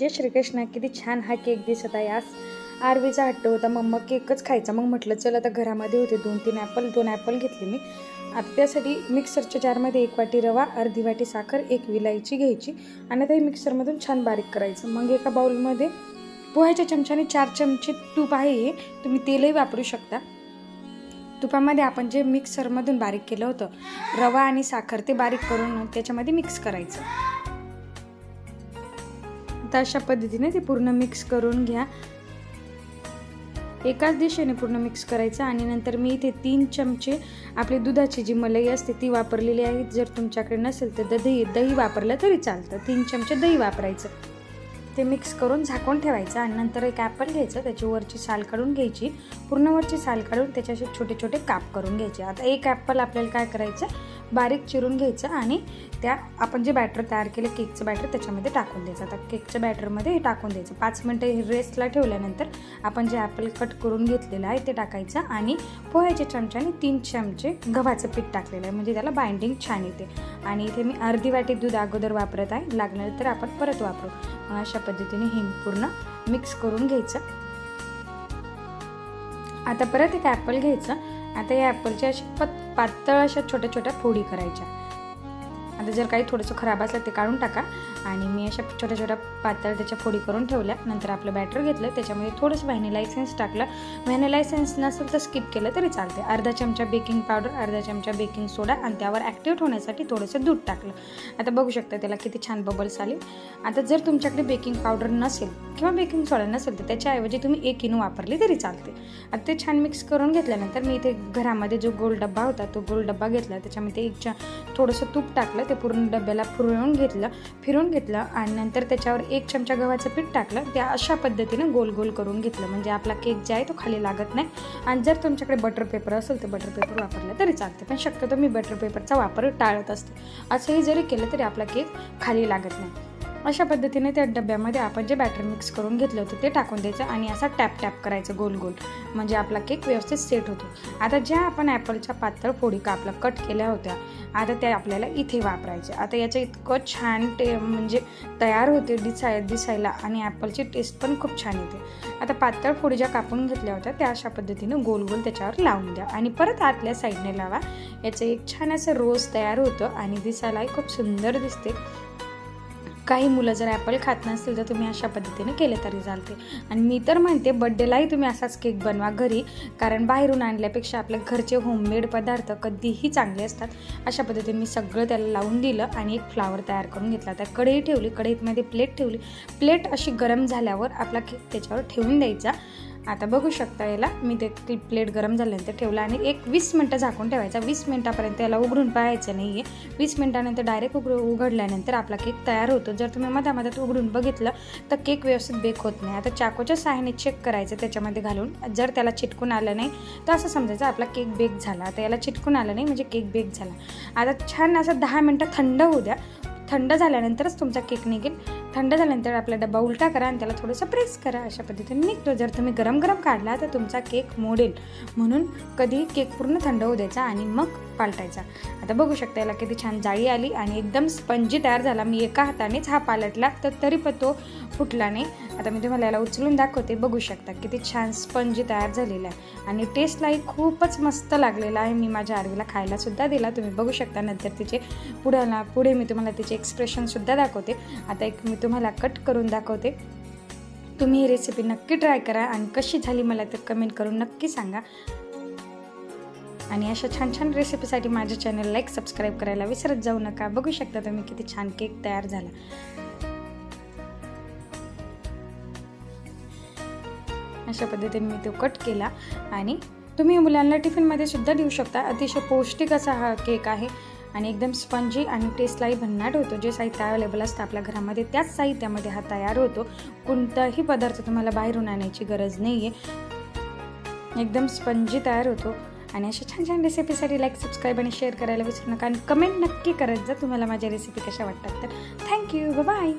जय श्रीकृष्ण. किती छान हा केक दिसत आहे. आज आरवीचा हट्ट होता, मम्मा केकच खायचा. मग म्हटलं चल आता घरामध्ये होते 2 ॲपल घेतले मी. आता त्यासाठी मिक्सरच्या जारमध्ये 1 वाटी रवा, अर्धी वाटी साखर, 1 विलायची घ्यायची आणि आता हे मिक्सरमधून छान बारीक करायचं. मग एका बाउलमध्ये पोह्याच्या चमच्याने 4 चमचे तूप आहे, हे तुम्ही तेलही वापरू शकता. तुपामध्ये आपण जे मिक्सरमधून बारीक केलं होतं रवा आणि साखर ते बारीक करून त्याच्यामध्ये मिक्स करायचं. तर अशा पद्धतीने ते पूर्ण मिक्स करून घ्या. एकाच दिशेने पूर्ण मिक्स करायचं आणि नंतर मी इथे 3 चमचे आपली दुधाची जी मलाई असते ती वापरलेली आहे. जर तुमच्याकडे नसेल तर दही वापरलं तरी चालतं. 3 चमचे दही वापरायचं. ते मिक्स करून झाकून ठेवायचं आणि नंतर एक ॲपल घ्यायचं, त्याची वरची साल काढून घ्यायची. पूर्ण वरची साल काढून त्याचे असे छोटे छोटे काप करून घ्यायचे. आता एक ॲपल आपल्याला काय करायचं, बारीक चिरून घ्यायचं आणि त्या आपण जे बॅटर तयार केलं केकचं बॅटर त्याच्यामध्ये टाकून द्यायचं. आता केकच्या बॅटरमध्ये हे टाकून द्यायचं. 5 मिनटं रेस्टला ठेवल्यानंतर आपण जे ॲपल कट करून घेतलेलं आहे ते टाकायचं आणि पोह्याच्या चमच्याने 3 चमचे गव्हाचं पीठ टाकलेलं आहे, म्हणजे त्याला बाइंडिंग छान येते. आणि इथे मी अर्धी वाटी दूध अगोदर वापरत आहे, लागलं तर आपण परत वापरू. अशा पद्धतीने हे पूर्ण मिक्स करून घ्यायचं. आता परत एक ॲपल घ्यायचं. आता या ॲपलच्या अशा पातळ अशा छोट्या छोट्या फोडी करायच्या. आता जर काही थोडंसं खराब असलं ते काढून टाका. आणि मी अशा छोट्या छोट्या पातळ त्याच्या फोडी करून ठेवल्या. नंतर आपलं बॅटर घेतलं, त्याच्यामध्ये थोडंसं व्हॅनिला एसेन्स टाकलं. व्हॅनिला एसेन्स नसेल तर स्किप केलं तरी चालते. अर्धा चमचा बेकिंग पावडर, अर्धा चमचा बेकिंग सोडा आणि त्यावर ॲक्टिव्हेट होण्यासाठी थोडंसं दूध टाकलं. आता बघू शकता त्याला किती छान बबल्स आले. आता जर तुमच्याकडे बेकिंग पावडर नसेल किंवा बेकिंग सोडा नसेल तर त्याच्याऐवजी तुम्ही 1 इनो वापरली तरी चालते. आता ते छान मिक्स करून घेतल्यानंतर मी इथे घरामध्ये जो गोल डब्बा होता तो गोल डब्बा घेतला. त्याच्यामध्ये थोडंसं तूप टाकलं, ते पूर्ण डब्याला फिरवून घेतलं आणि नंतर त्याच्यावर 1 चमचा गव्हाचं पीठ टाकलं. त्या अशा पद्धतीने गोल गोल करून घेतलं, म्हणजे आपला केक जे आहे तो खाली लागत नाही. आणि जर तुमच्याकडे बटर पेपर असेल तर बटर पेपर वापरला तरी चालते, पण शक्यतो मी बटर पेपरचा वापर टाळत असते. असंही जरी केलं तरी आपला केक खाली लागत नाही. अशा पद्धतीने त्या डब्यामध्ये आपण जे बॅटर मिक्स करून घेतलं होतं ते टाकून द्यायचं आणि असा टॅप करायचं गोल गोल, म्हणजे आपला केक व्यवस्थित सेट होतो. आता ज्या आपण ॲपलच्या पातळ फोडी आपल्या कट केल्या होत्या आता त्या आपल्याला इथे वापरायच्या. आता याचं इतकं छान म्हणजे तयार होते दिसायला आणि ॲपलची टेस्ट पण खूप छान येते. आता पातळ फोडी ज्या कापून घेतल्या होत्या त्या अशा पद्धतीने गोल गोल त्याच्यावर लावून द्या आणि परत आतल्या साईडने लावा. याचं एक छान असं रोज तयार होतं आणि दिसायलाही खूप सुंदर दिसते. काही मुलं जर ॲपल खात नसतील तर तुम्ही अशा पद्धतीने केले तरी चालते. आणि मी तर म्हणते बड्डेलाही तुम्ही असाच केक बनवा घरी, कारण बाहेरून आणल्यापेक्षा आपल्या घरचे होममेड पदार्थ कधीही चांगले असतात. अशा पद्धतीने मी सगळं त्याला लावून दिलं आणि एक फ्लावर तयार करून घेतला. त्या कढई ठेवली, कढईमध्ये प्लेट ठेवली. प्लेट अशी गरम झाल्यावर आपला केक त्याच्यावर ठेवून द्यायचा. आता बघू शकता याला मी ते प्लेट गरम झाल्यानंतर ठेवला आणि 20 मिनटं झाकून ठेवायचा. 20 मिनटापर्यंत याला उघडून पाहायचं नाही आहे. 20 मिनटानंतर डायरेक्ट उघडल्यानंतर आपला केक तयार होतो. जर तुम्ही मधात उघडून बघितलं तर केक व्यवस्थित बेक होत नाही. आता चाकूच्या सहाय्याने चेक करायचं त्याच्यामध्ये घालून. जर त्याला चिटकून आलं नाही तर असं समजायचं आपला केक बेक झाला. आता याला चिटकून आलं नाही म्हणजे केक बेक झाला. आता छान असं 10 मिनटं थंड होऊ द्या. थंड झाल्यानंतरच तुमचा केक निघेल. थंड झाल्यानंतर आपला डब्बा उलटा करा आणि त्याला थोडंसं प्रेस करा. अशा पद्धतीने निघतो. जर तुम्ही गरम काढला तर तुमचा केक मोडेल, म्हणून कधी केक पूर्ण थंड होऊ द्यायचा आणि मग पालटायचा. आता बघू शकता याला किती छान जाळी आली आणि एकदम स्पंजी तयार झाला. मी एका हातानेच हा पालटला तर तरी पण तो फुटला नाही. आता मी तुम्हाला याला उचलून दाखवते. बघू शकता किती छान स्पंजी तयार झालेला आहे आणि टेस्टलाही खूपच मस्त लागलेला आहे. मी माझ्या आरवीला खायला सुद्धा दिला. तुम्ही बघू शकता. नंतर तिचे पुढे मी तुम्हाला तिचे एक्सप्रेशन सुद्धा दाखवते. आता एक मी तुम्हाला कट करून दाखवते. तुम्ही ही रेसिपी नक्की ट्राय करा आणि कशी झाली मला तर कमेंट करून नक्की सांगा. आणि अशा छान छान रेसिपीसाठी माझ्या चॅनल लाईक सबस्क्राईब करायला विसरत जाऊ नका. बघू शकता तुम्ही किती छान केक तयार झाला. अशा पद्धतीने मी तो कट केला आणि तुम्ही मुलांना टिफिनमध्ये सुद्धा देऊ शकता. अतिशय पौष्टिक असा हा केक आहे आणि एकदम स्पंजी आणि टेस्टलाही भन्नाट होतो. जे साहित्य अवेलेबल असतं आपल्या घरामध्ये त्याच साहित्यामध्ये हा तयार होतो. कोणताही पदार्थ तुम्हाला बाहेरून आणायची गरज नाही आहे. एकदम स्पंजी तयार होतो. आणि अशा छान छान रेसिपीसाठी लाईक सबस्क्राईब आणि शेअर करायला विसरू नका आणि कमेंट नक्की करत जा तुम्हाला माझ्या रेसिपी कशा वाटतात तर. थँक्यू. बाय.